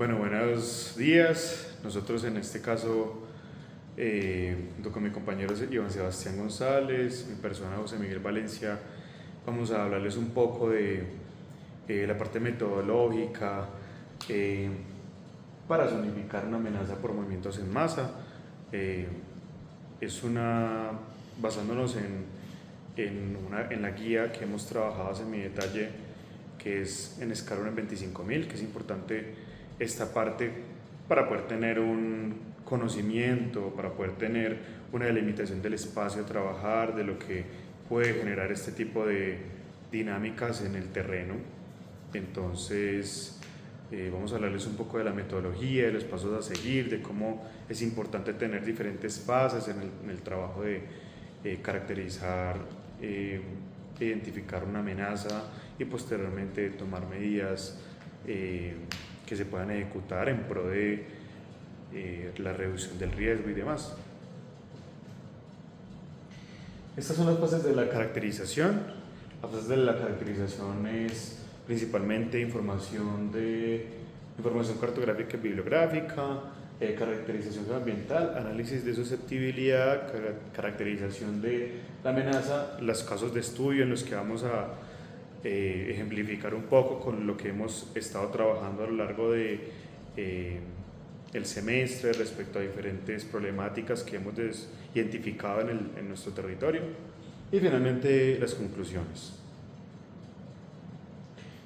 Bueno, buenos días. Nosotros en este caso, junto con mi compañero Iván Sebastián González, mi persona José Miguel Valencia, vamos a hablarles un poco de la parte metodológica eh, para zonificar una amenaza por movimientos en masa. Eh, es una, basándonos en la guía que hemos trabajado hace mi detalle, que es en escala 1 en 25.000, que es importante esta parte para poder tener un conocimiento, para poder tener una delimitación del espacio a trabajar, de lo que puede generar este tipo de dinámicas en el terreno. Entonces, vamos a hablarles un poco de la metodología, de los pasos a seguir, de cómo es importante tener diferentes fases en el trabajo de caracterizar, identificar una amenaza y posteriormente tomar medidas que se puedan ejecutar en pro de la reducción del riesgo y demás. Estas son las fases de la caracterización. Las fases de la caracterización es principalmente información cartográfica y bibliográfica, caracterización ambiental, análisis de susceptibilidad, caracterización de la amenaza, los casos de estudio en los que vamos a ejemplificar un poco con lo que hemos estado trabajando a lo largo de el semestre respecto a diferentes problemáticas que hemos identificado en nuestro territorio, y finalmente las conclusiones.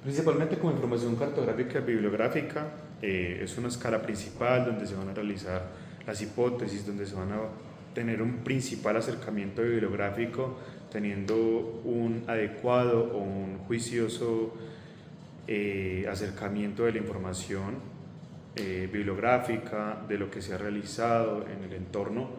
Principalmente como información cartográfica y bibliográfica, es una escala principal donde se van a realizar las hipótesis, donde se van a tener un principal acercamiento bibliográfico, teniendo un adecuado o un juicioso acercamiento de la información bibliográfica, de lo que se ha realizado en el entorno.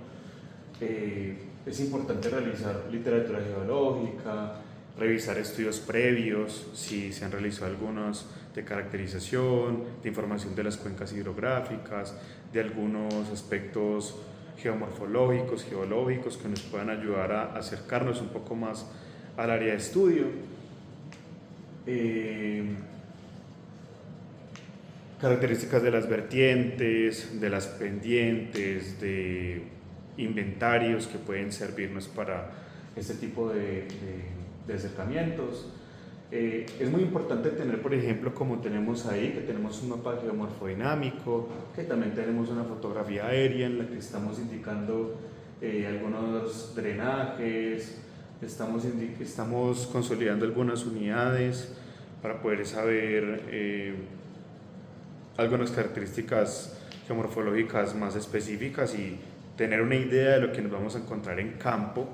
Es importante realizar literatura geológica, revisar estudios previos, si se han realizado algunos de caracterización, de información de las cuencas hidrográficas, de algunos aspectos geomorfológicos, geológicos que nos puedan ayudar a acercarnos un poco más al área de estudio. Características de las vertientes, de las pendientes, de inventarios que pueden servirnos para este tipo de acercamientos. Es muy importante tener, por ejemplo, como tenemos ahí, que tenemos un mapa geomorfodinámico, que también tenemos una fotografía aérea en la que estamos indicando algunos drenajes, estamos consolidando algunas unidades para poder saber algunas características geomorfológicas más específicas y tener una idea de lo que nos vamos a encontrar en campo.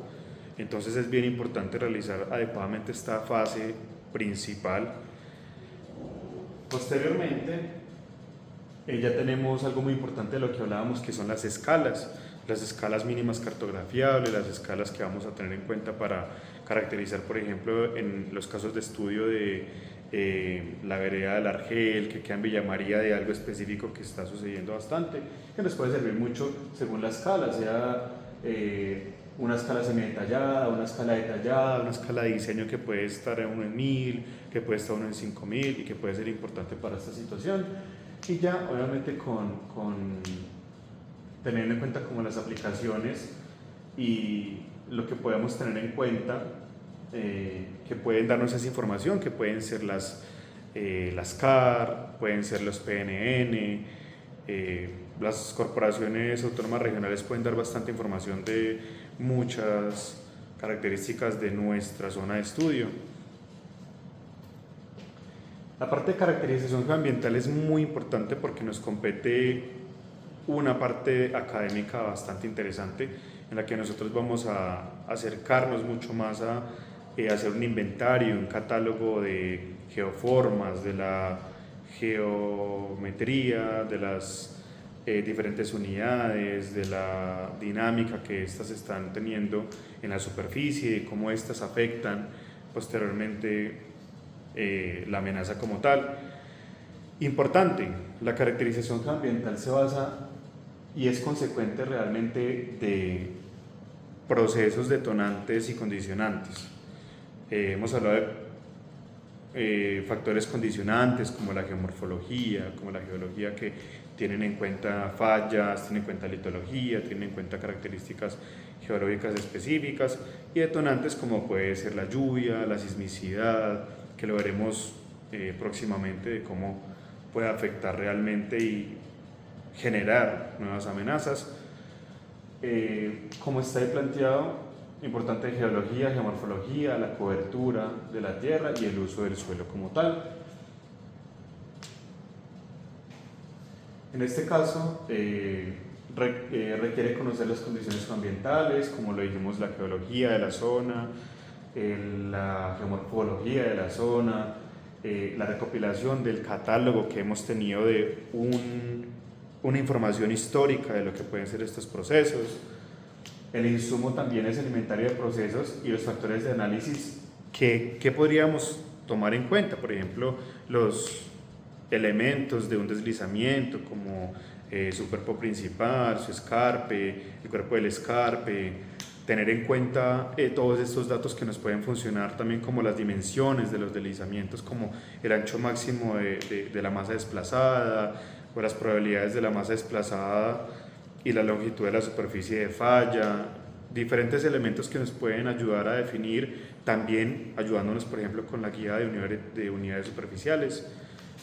Entonces es bien importante realizar adecuadamente esta fase principal. Posteriormente, ya tenemos algo muy importante de lo que hablábamos, que son las escalas mínimas cartografiables, las escalas que vamos a tener en cuenta para caracterizar, por ejemplo, en los casos de estudio de la vereda del Argel, que queda en Villa María, de algo específico que está sucediendo bastante, que nos puede servir mucho según la escala, sea una escala semidetallada, una escala detallada, una escala de diseño que puede estar en 1 en 1000, que puede estar 1 en 5000 y que puede ser importante para esta situación. Y ya obviamente con teniendo en cuenta como las aplicaciones y lo que podemos tener en cuenta, que pueden darnos esa información, que pueden ser las CAR, pueden ser los PNN, las corporaciones autónomas regionales pueden dar bastante información de muchas características de nuestra zona de estudio. La parte de caracterización ambiental es muy importante porque nos compete una parte académica bastante interesante en la que nosotros vamos a acercarnos mucho más a hacer un inventario, un catálogo de geoformas, de la geometría, de las diferentes unidades, de la dinámica que éstas están teniendo en la superficie, y cómo éstas afectan posteriormente la amenaza como tal. Importante, la caracterización ambiental se basa y es consecuente realmente de procesos detonantes y condicionantes. Hemos hablado factores condicionantes como la geomorfología, como la geología, que tienen en cuenta fallas, tienen en cuenta litología, tienen en cuenta características geológicas específicas, y detonantes como puede ser la lluvia, la sismicidad, que lo veremos próximamente de cómo puede afectar realmente y generar nuevas amenazas. Como está ahí planteado, importante geología, geomorfología, la cobertura de la tierra y el uso del suelo como tal. En este caso, requiere conocer las condiciones ambientales, como lo dijimos, la geología de la zona, la geomorfología de la zona, la recopilación del catálogo que hemos tenido de una información histórica de lo que pueden ser estos procesos. El insumo también es el inventario de procesos y los factores de análisis que podríamos tomar en cuenta. Por ejemplo, los elementos de un deslizamiento como su cuerpo principal, su escarpe, el cuerpo del escarpe, tener en cuenta todos estos datos que nos pueden funcionar también, como las dimensiones de los deslizamientos, como el ancho máximo de la masa desplazada o las probabilidades de la masa desplazada y la longitud de la superficie de falla, diferentes elementos que nos pueden ayudar a definir, también ayudándonos por ejemplo con la guía de unidades superficiales,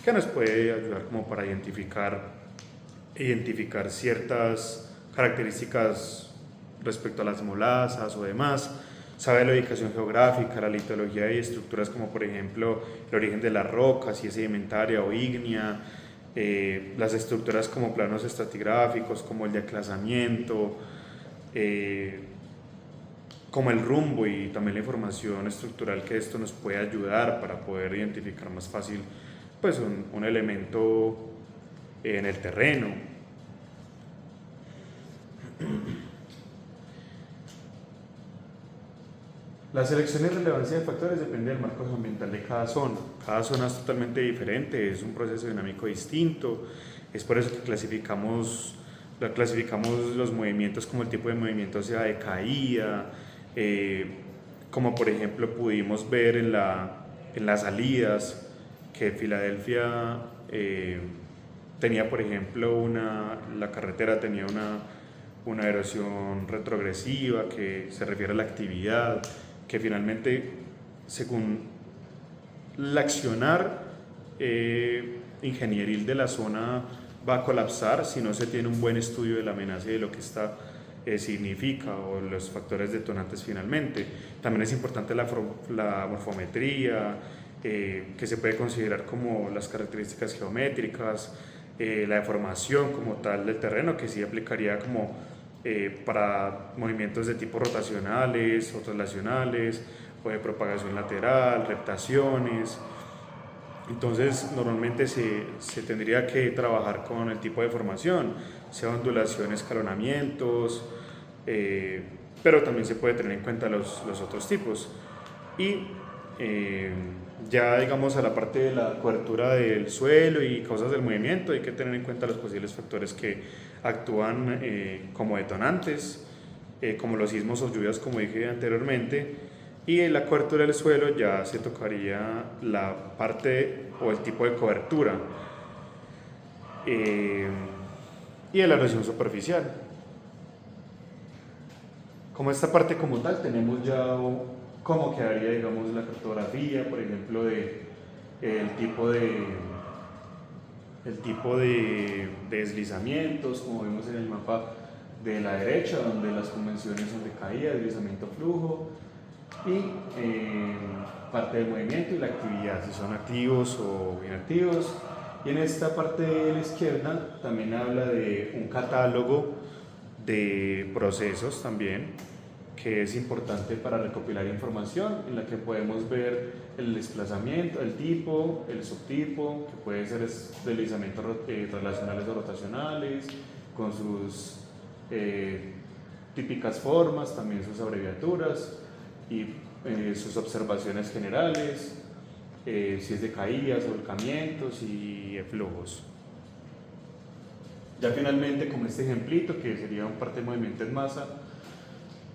que nos puede ayudar como para identificar ciertas características respecto a las molasas o demás. Sabe la ubicación geográfica, la litología y estructuras como por ejemplo el origen de las rocas, si es sedimentaria o ígnea, las estructuras como planos estratigráficos, como el de aclasamiento, como el rumbo y también la información estructural que esto nos puede ayudar para poder identificar más fácil pues un elemento en el terreno. La selección y relevancia de factores depende del marco ambiental de cada zona. Cada zona es totalmente diferente, es un proceso dinámico distinto. Es por eso que clasificamos los movimientos como el tipo de movimiento sea de caída, como por ejemplo pudimos ver en las salidas, que Filadelfia tenía por ejemplo la carretera tenía una erosión retrogresiva que se refiere a la actividad, que finalmente, según el accionar ingenieril de la zona, va a colapsar si no se tiene un buen estudio de la amenaza y de lo que esta significa o los factores detonantes finalmente. También es importante la morfometría, que se puede considerar como las características geométricas, la deformación como tal del terreno, que sí aplicaría como para movimientos de tipo rotacionales o traslacionales o de propagación lateral, reptaciones. Entonces normalmente se tendría que trabajar con el tipo de formación, sea ondulación, escalonamientos, pero también se puede tener en cuenta los otros tipos. Y ya digamos a la parte de la cobertura del suelo y causas del movimiento, hay que tener en cuenta los posibles factores que actúan como detonantes, como los sismos o lluvias, como dije anteriormente. Y en la cobertura del suelo ya se tocaría la parte o el tipo de cobertura y de la erosión superficial. Como esta parte como tal, tenemos ya cómo quedaría, digamos, la cartografía, por ejemplo, el tipo de deslizamientos, como vemos en el mapa de la derecha, donde las convenciones son de caída, deslizamiento, flujo, y parte del movimiento y la actividad, si son activos o inactivos. Y en esta parte de la izquierda también habla de un catálogo de procesos también, que es importante para recopilar información, en la que podemos ver el desplazamiento, el tipo, el subtipo, que puede ser deslizamientos relacionales o rotacionales, con sus típicas formas, también sus abreviaturas y sus observaciones generales, si es de caídas, volcamientos y flujos. Ya finalmente, como este ejemplito, que sería un parte de movimiento en masa,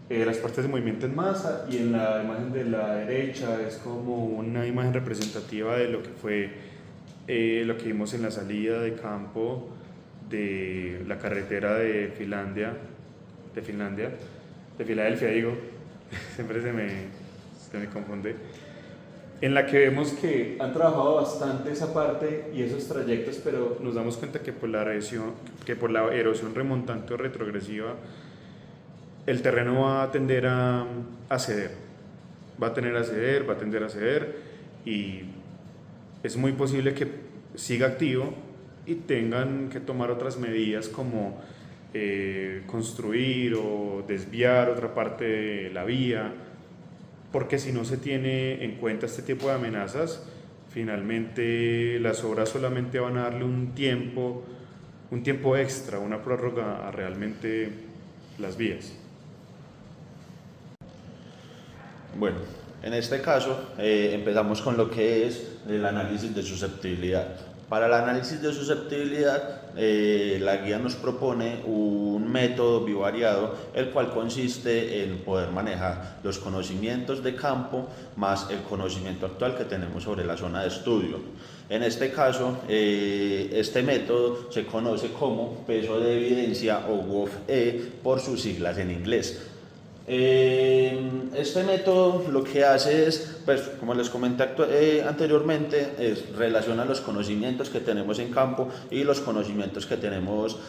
las partes de movimiento en masa, y en la imagen de la derecha es como una imagen representativa de lo que fue lo que vimos en la salida de campo de la carretera de de Filadelfia digo, siempre se me confunde, en la que vemos que han trabajado bastante esa parte y esos trayectos, pero nos damos cuenta que por la erosión remontante o retrogresiva, el terreno va a tender a ceder, va a tender a ceder, y es muy posible que siga activo y tengan que tomar otras medidas como construir o desviar otra parte de la vía, porque si no se tiene en cuenta este tipo de amenazas, finalmente las obras solamente van a darle un tiempo extra, una prórroga a realmente las vías. Bueno, en este caso empezamos con lo que es el análisis de susceptibilidad. Para el análisis de susceptibilidad, la guía nos propone un método bivariado, el cual consiste en poder manejar los conocimientos de campo más el conocimiento actual que tenemos sobre la zona de estudio. En este caso, este método se conoce como peso de evidencia o WOF-E por sus siglas en inglés. Este método lo que hace es, pues, como les comenté anteriormente, es relaciona los conocimientos que tenemos en campo y los conocimientos que tenemos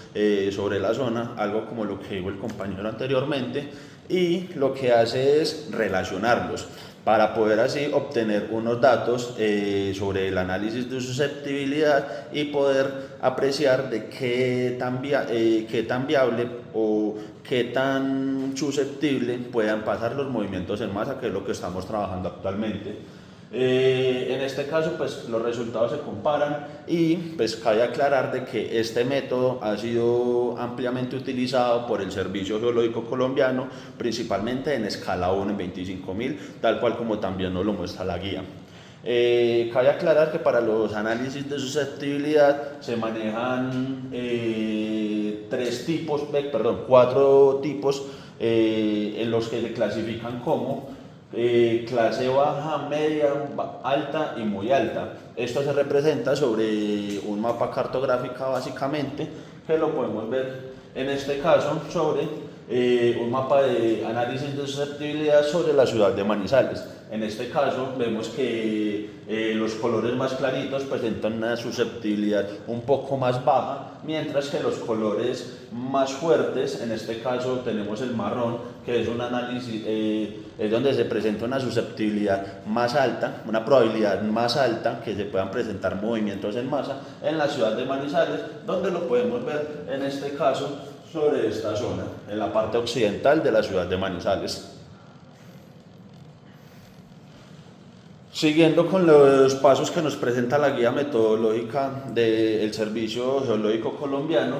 sobre la zona, algo como lo que dijo el compañero anteriormente, y lo que hace es relacionarlos para poder así obtener unos datos sobre el análisis de susceptibilidad y poder apreciar de qué tan viable o qué tan susceptible puedan pasar los movimientos en masa, que es lo que estamos trabajando actualmente. En este caso, pues los resultados se comparan y pues cabe aclarar de que este método ha sido ampliamente utilizado por el Servicio Geológico Colombiano, principalmente en escala 1 en 25.000, tal cual como también nos lo muestra la guía. Cabe aclarar que para los análisis de susceptibilidad se manejan cuatro tipos en los que se clasifican como clase baja, media, alta y muy alta. Esto se representa sobre un mapa cartográfico básicamente, que lo podemos ver en este caso sobre un mapa de análisis de susceptibilidad sobre la ciudad de Manizales. En este caso vemos que los colores más claritos presentan una susceptibilidad un poco más baja, mientras que los colores más fuertes, en este caso tenemos el marrón, que es un análisis, es donde se presenta una susceptibilidad más alta, una probabilidad más alta que se puedan presentar movimientos en masa en la ciudad de Manizales, donde lo podemos ver en este caso sobre esta zona, en la parte occidental de la ciudad de Manizales. Siguiendo con los pasos que nos presenta la guía metodológica del Servicio Geológico Colombiano,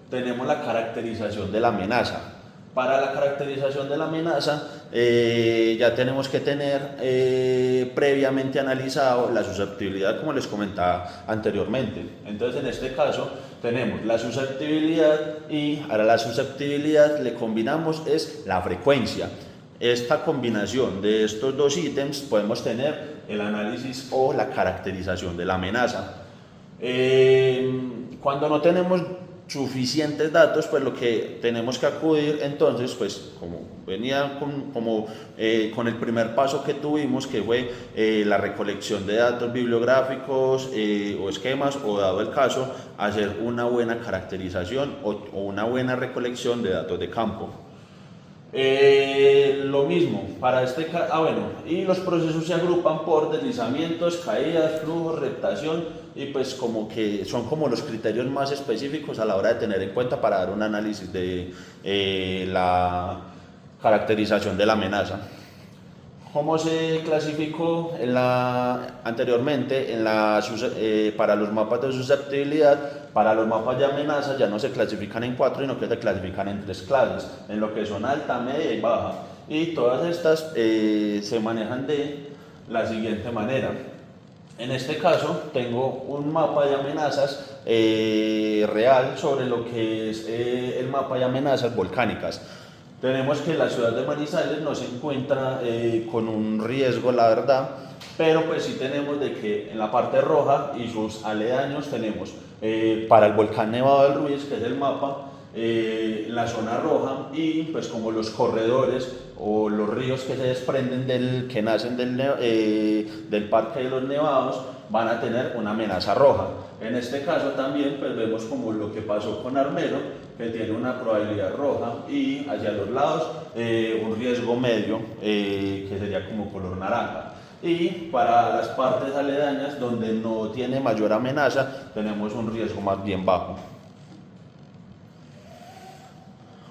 tenemos la caracterización de la amenaza. Para la caracterización de la amenaza ya tenemos que tener previamente analizado la susceptibilidad, como les comentaba anteriormente. Entonces, en este caso tenemos la susceptibilidad y a la susceptibilidad le combinamos es la frecuencia. Esta combinación de estos dos ítems podemos tener el análisis o la caracterización de la amenaza. Cuando no tenemos suficientes datos, pues lo que tenemos que acudir entonces, pues como venía con el primer paso que tuvimos, que fue la recolección de datos bibliográficos o esquemas, o dado el caso, hacer una buena caracterización o una buena recolección de datos de campo. Lo mismo para este caso, y los procesos se agrupan por deslizamientos, caídas, flujos, reptación, y pues como que son como los criterios más específicos a la hora de tener en cuenta para dar un análisis de la caracterización de la amenaza. ¿Cómo se clasificó anteriormente para los mapas de susceptibilidad? Para los mapas de amenaza ya no se clasifican en 4, sino que se clasifican en 3 clases, en lo que son alta, media y baja. Y todas estas se manejan de la siguiente manera. En este caso tengo un mapa de amenazas real sobre lo que es el mapa de amenazas volcánicas. Tenemos que la ciudad de Manizales no se encuentra con un riesgo, la verdad, pero pues sí tenemos de que en la parte roja y sus aledaños tenemos para el volcán Nevado del Ruiz, que es el mapa, la zona roja, y pues como los corredores o los ríos que se desprenden que nacen del Parque de los Nevados van a tener una amenaza roja. En este caso también pues vemos como lo que pasó con Armero, que tiene una probabilidad roja, y hacia los lados un riesgo medio, que sería como color naranja. Y para las partes aledañas donde no tiene mayor amenaza tenemos un riesgo más bien bajo.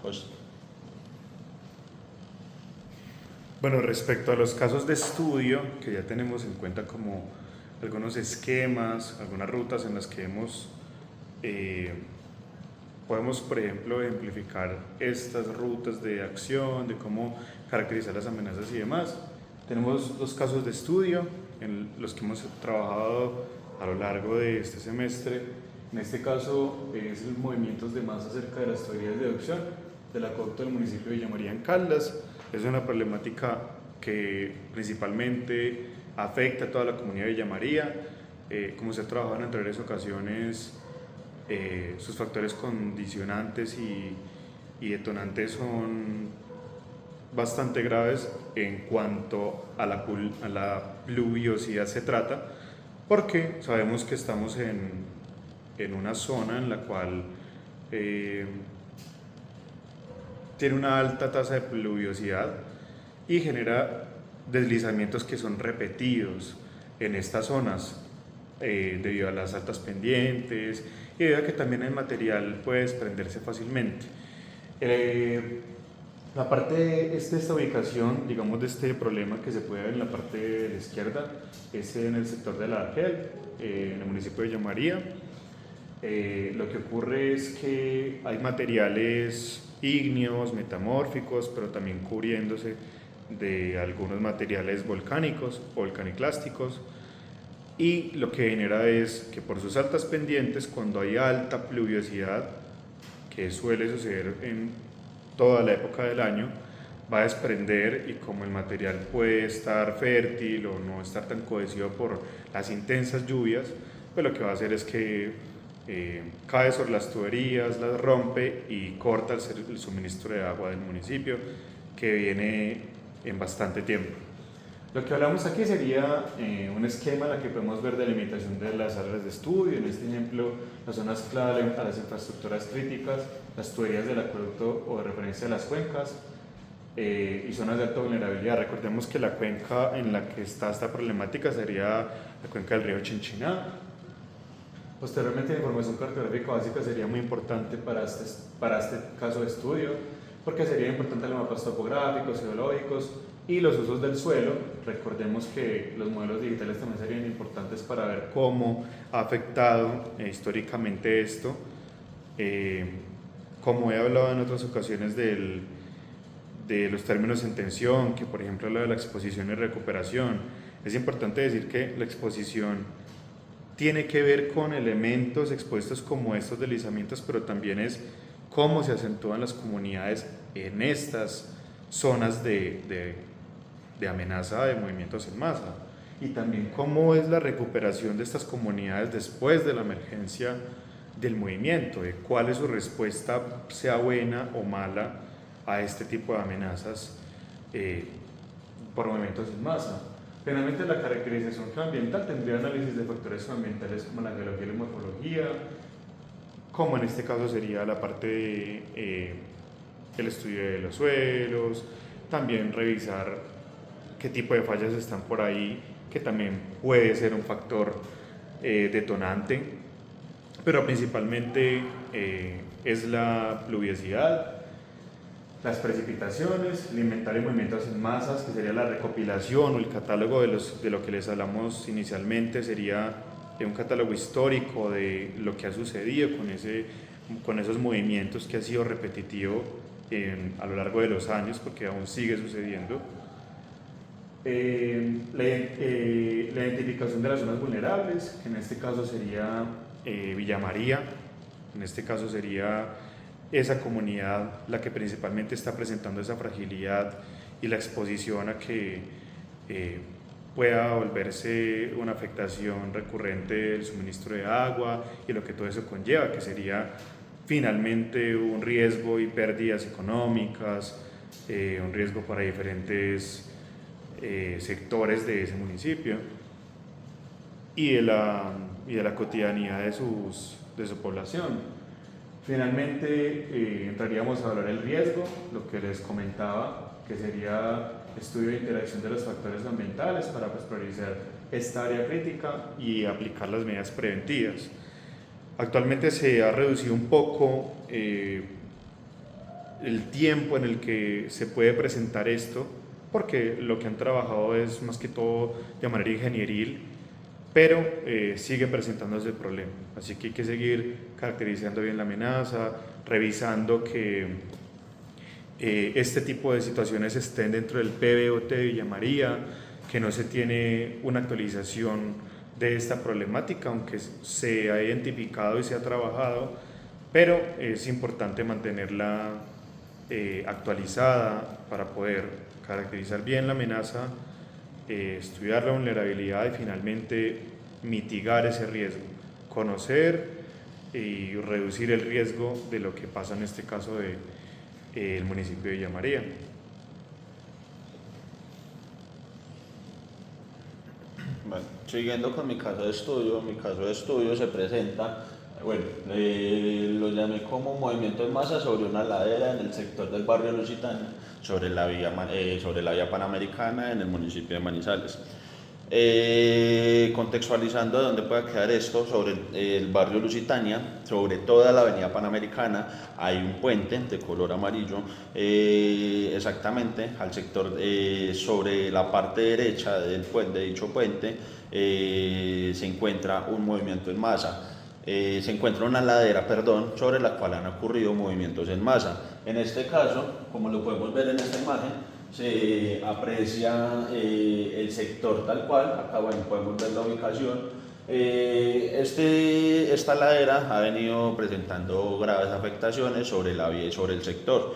Pues, Bueno, respecto a los casos de estudio, que ya tenemos en cuenta como algunos esquemas, algunas rutas en las que podemos, por ejemplo, ejemplificar estas rutas de acción, de cómo caracterizar las amenazas y demás. Tenemos dos casos de estudio en los que hemos trabajado a lo largo de este semestre. En este caso es el movimientos de masa cerca de las tuberías de adducción del acueducto del municipio de Villa María en Caldas. Es una problemática que principalmente afecta a toda la comunidad de Villa María. Como se ha trabajado en anteriores ocasiones, sus factores condicionantes y detonantes son bastante graves en cuanto a la pluviosidad se trata, porque sabemos que estamos en una zona en la cual tiene una alta tasa de pluviosidad y genera deslizamientos que son repetidos en estas zonas debido a las altas pendientes y debido a que también el material puede desprenderse fácilmente. La parte de esta ubicación, digamos, de este problema que se puede ver en la parte de la izquierda, es en el sector de la Argel, en el municipio de Villa María. Lo que ocurre es que hay materiales ígneos, metamórficos, pero también cubriéndose de algunos materiales volcánicos o volcaniclásticos, y lo que genera es que por sus altas pendientes, cuando hay alta pluviosidad, que suele suceder en toda la época del año, va a desprender, y como el material puede estar fértil o no estar tan cohesivo por las intensas lluvias, pues lo que va a hacer es que cae sobre las tuberías, las rompe y corta el suministro de agua del municipio, que viene en bastante tiempo. Lo que hablamos aquí sería un esquema en el que podemos ver delimitación de las áreas de estudio. En este ejemplo, las zonas clave a las infraestructuras críticas, las tuberías del acueducto o de referencia de las cuencas, y zonas de alta vulnerabilidad. Recordemos que la cuenca en la que está esta problemática sería la cuenca del río Chinchiná. Posteriormente, la información cartográfica básica sería muy importante para este caso de estudio, porque sería importante los mapas topográficos, geológicos y los usos del suelo. Recordemos que los modelos digitales también serían importantes para ver cómo ha afectado históricamente esto. Como he hablado en otras ocasiones de los términos en tensión, que por ejemplo lo de la exposición y recuperación, es importante decir que la exposición tiene que ver con elementos expuestos como estos deslizamientos, pero también es cómo se acentúan las comunidades en estas zonas de amenaza de movimientos en masa, y también cómo es la recuperación de estas comunidades después de la emergencia del movimiento, de cuál es su respuesta, sea buena o mala, a este tipo de amenazas por movimientos en masa. Finalmente, la caracterización geoambiental tendría análisis de factores geoambientales como la geología y la morfología, como en este caso sería la parte de el estudio de los suelos, también revisar qué tipo de fallas están por ahí, que también puede ser un factor detonante, pero principalmente es la pluviosidad, las precipitaciones, el inventario de movimientos en masas, que sería la recopilación o el catálogo de lo que les hablamos inicialmente, sería un catálogo histórico de lo que ha sucedido con esos movimientos, que ha sido repetitivo a lo largo de los años, porque aún sigue sucediendo. La identificación de las zonas vulnerables, que en este caso sería Villa María, en este caso sería esa comunidad la que principalmente está presentando esa fragilidad y la exposición a que pueda volverse una afectación recurrente del suministro de agua y lo que todo eso conlleva, que sería finalmente un riesgo y pérdidas económicas, un riesgo para diferentes sectores de ese municipio y de la cotidianidad de su población. Finalmente entraríamos a hablar del riesgo, lo que les comentaba, que sería estudio de interacción de los factores ambientales para priorizar esta área crítica y aplicar las medidas preventivas. Actualmente se ha reducido un poco el tiempo en el que se puede presentar esto, porque lo que han trabajado es más que todo de manera ingenieril, pero sigue presentándose el problema. Así que hay que seguir caracterizando bien la amenaza, revisando que este tipo de situaciones estén dentro del PBOT de Villa María, que no se tiene una actualización de esta problemática, aunque se ha identificado y se ha trabajado, pero es importante mantenerla actualizada para poder caracterizar bien la amenaza, estudiar la vulnerabilidad y finalmente mitigar ese riesgo, conocer y reducir el riesgo de lo que pasa en este caso del municipio de Villa María. Bueno, siguiendo con mi caso de estudio se presenta, bueno, lo llamé como movimiento en masa sobre una ladera en el sector del barrio Lusitania, sobre la vía Panamericana en el municipio de Manizales. Contextualizando de dónde puede quedar esto, sobre el barrio Lusitania, sobre toda la avenida Panamericana, hay un puente de color amarillo, exactamente al sector, sobre la parte derecha de dicho puente, se encuentra un movimiento en masa. Se encuentra una ladera, sobre la cual han ocurrido movimientos en masa. En este caso, como lo podemos ver en esta imagen, se aprecia el sector tal cual. Acá bueno, podemos ver la ubicación. Esta ladera ha venido presentando graves afectaciones sobre la vía y sobre el sector.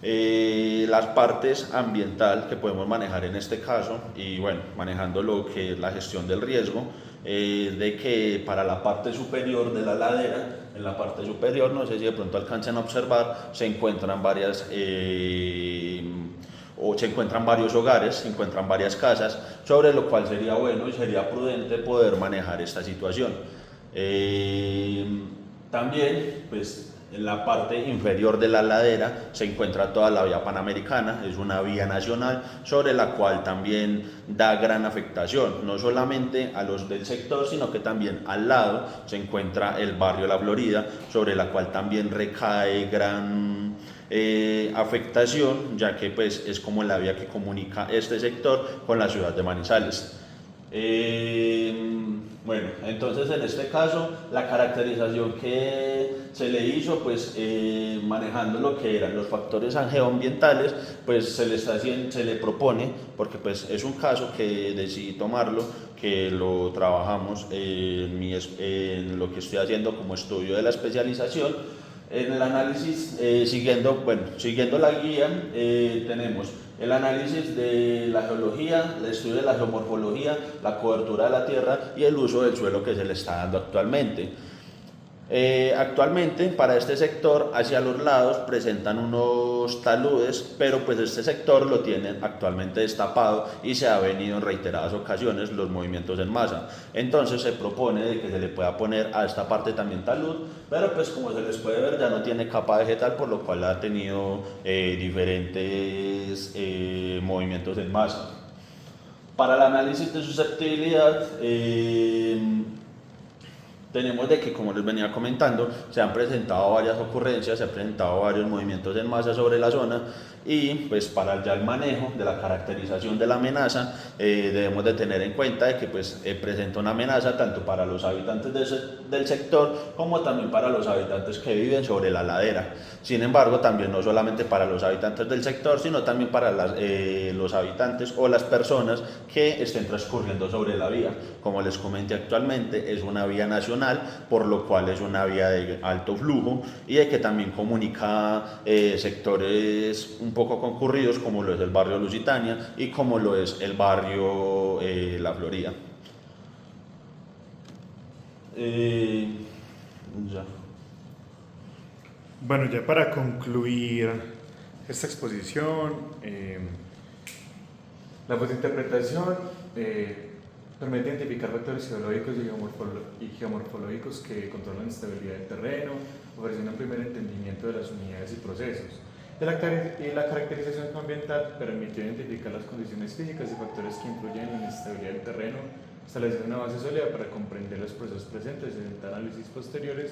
Las partes ambiental que podemos manejar en este caso, y bueno, manejando lo que es la gestión del riesgo, de que para la parte superior de la ladera, en la parte superior, no sé si de pronto alcancen a observar, se encuentran varios hogares, se encuentran varias casas, sobre lo cual sería bueno y sería prudente poder manejar esta situación. También, pues, en la parte inferior de la ladera se encuentra toda la vía Panamericana, es una vía nacional sobre la cual también da gran afectación, no solamente a los del sector, sino que también al lado se encuentra el barrio La Florida, sobre la cual también recae gran afectación, ya que pues es como la vía que comunica este sector con la ciudad de Manizales. Bueno, entonces en este caso la caracterización que se le hizo, pues manejando lo que eran los factores geoambientales, pues se le propone, porque pues es un caso que decidí tomarlo, que lo trabajamos en lo que estoy haciendo como estudio de la especialización. En el análisis, siguiendo la guía, tenemos el análisis de la geología, el estudio de la geomorfología, la cobertura de la tierra y el uso del suelo que se le está dando actualmente. Actualmente para este sector hacia los lados presentan unos taludes, pero pues este sector lo tienen actualmente destapado y se ha venido en reiteradas ocasiones los movimientos en masa. Entonces se propone de que se le pueda poner a esta parte también talud, pero pues como se les puede ver ya no tiene capa vegetal, por lo cual ha tenido diferentes movimientos en masa. Para el análisis de susceptibilidad, tenemos de que, como les venía comentando, se han presentado varias ocurrencias, se han presentado varios movimientos en masa sobre la zona y pues para ya el manejo de la caracterización de la amenaza debemos de tener en cuenta de que pues presenta una amenaza tanto para los habitantes del sector como también para los habitantes que viven sobre la ladera. Sin embargo, también no solamente para los habitantes del sector, sino también para los habitantes o las personas que estén transcurriendo sobre la vía. Como les comenté, actualmente es una vía nacional tradicional, por lo cual es una vía de alto flujo y de que también comunica sectores un poco concurridos como lo es el barrio Lusitania y como lo es el barrio La Florida. Ya. Bueno, ya para concluir esta exposición, la fotointerpretación permite identificar factores geológicos y geomorfológicos que controlan la estabilidad del terreno, ofreciendo un primer entendimiento de las unidades y procesos. Y la caracterización ambiental permitió identificar las condiciones físicas y factores que influyen en la estabilidad del terreno, establecer una base sólida para comprender los procesos presentes y orientar análisis posteriores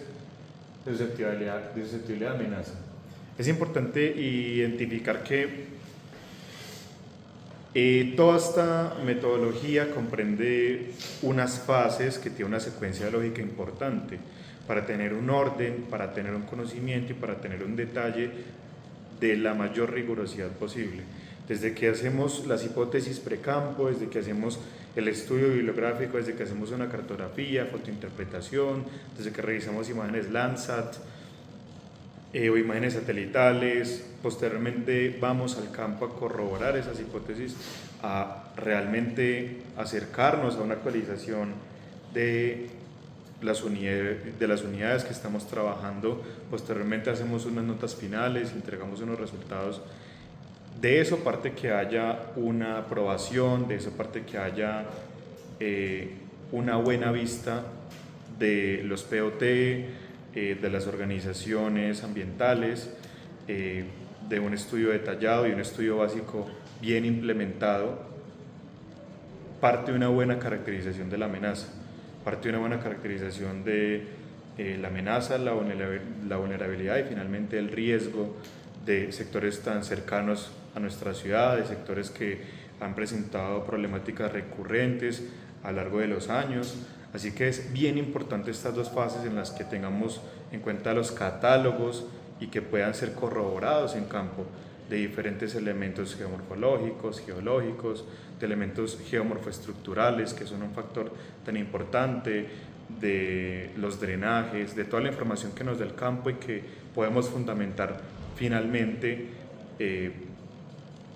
de susceptibilidad a amenaza. Es importante identificar que toda esta metodología comprende unas fases que tienen una secuencia lógica importante para tener un orden, para tener un conocimiento y para tener un detalle de la mayor rigurosidad posible. Desde que hacemos las hipótesis precampo, desde que hacemos el estudio bibliográfico, desde que hacemos una cartografía, fotointerpretación, desde que revisamos imágenes Landsat o imágenes satelitales, posteriormente vamos al campo a corroborar esas hipótesis, a realmente acercarnos a una actualización de las unidades que estamos trabajando. Posteriormente hacemos unas notas finales, entregamos unos resultados. De eso parte que haya una aprobación, de eso parte que haya una buena vista de los POT, de las organizaciones ambientales, de un estudio detallado y un estudio básico bien implementado, parte de una buena caracterización de la amenaza, parte de una buena caracterización de la amenaza, la vulnerabilidad y finalmente el riesgo de sectores tan cercanos a nuestra ciudad, de sectores que han presentado problemáticas recurrentes a lo largo de los años. Así que es bien importante estas dos fases en las que tengamos en cuenta los catálogos y que puedan ser corroborados en campo de diferentes elementos geomorfológicos, geológicos, de elementos geomorfoestructurales, que son un factor tan importante, de los drenajes, de toda la información que nos da el campo y que podemos fundamentar finalmente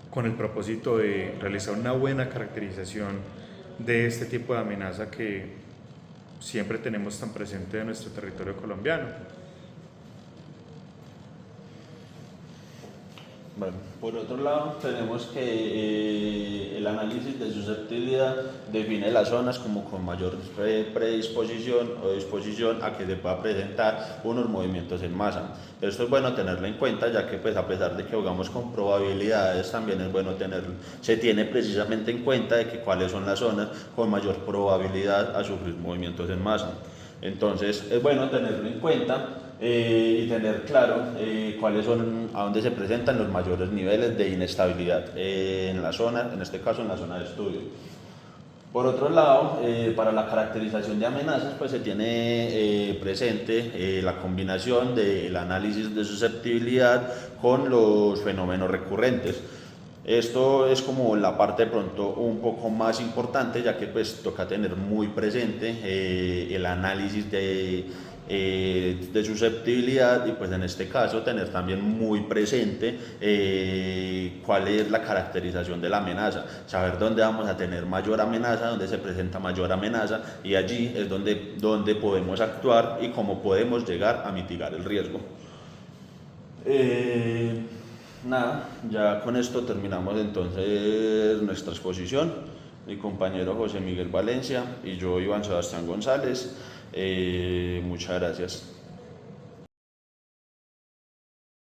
con el propósito de realizar una buena caracterización de este tipo de amenaza que siempre tenemos tan presente en nuestro territorio colombiano. Bueno, por otro lado, tenemos que el análisis de susceptibilidad define las zonas como con mayor predisposición o disposición a que se pueda presentar unos movimientos en masa. Esto es bueno tenerlo en cuenta, ya que pues, a pesar de que jugamos con probabilidades, también es bueno tenerlo. Se tiene precisamente en cuenta de que cuáles son las zonas con mayor probabilidad a sufrir movimientos en masa. Entonces, es bueno tenerlo en cuenta. Y tener claro cuáles son, a dónde se presentan los mayores niveles de inestabilidad en la zona, en este caso en la zona de estudio. Por otro lado, para la caracterización de amenazas, pues se tiene presente la combinación del análisis de susceptibilidad con los fenómenos recurrentes. Esto es como la parte de pronto un poco más importante, ya que pues toca tener muy presente el análisis de susceptibilidad y pues en este caso tener también muy presente cuál es la caracterización de la amenaza, saber dónde vamos a tener mayor amenaza, dónde se presenta mayor amenaza y allí es donde podemos actuar y cómo podemos llegar a mitigar el riesgo. Nada, ya con esto terminamos entonces nuestra exposición. Mi compañero José Miguel Valencia y yo, Iván Sebastián González. Muchas gracias.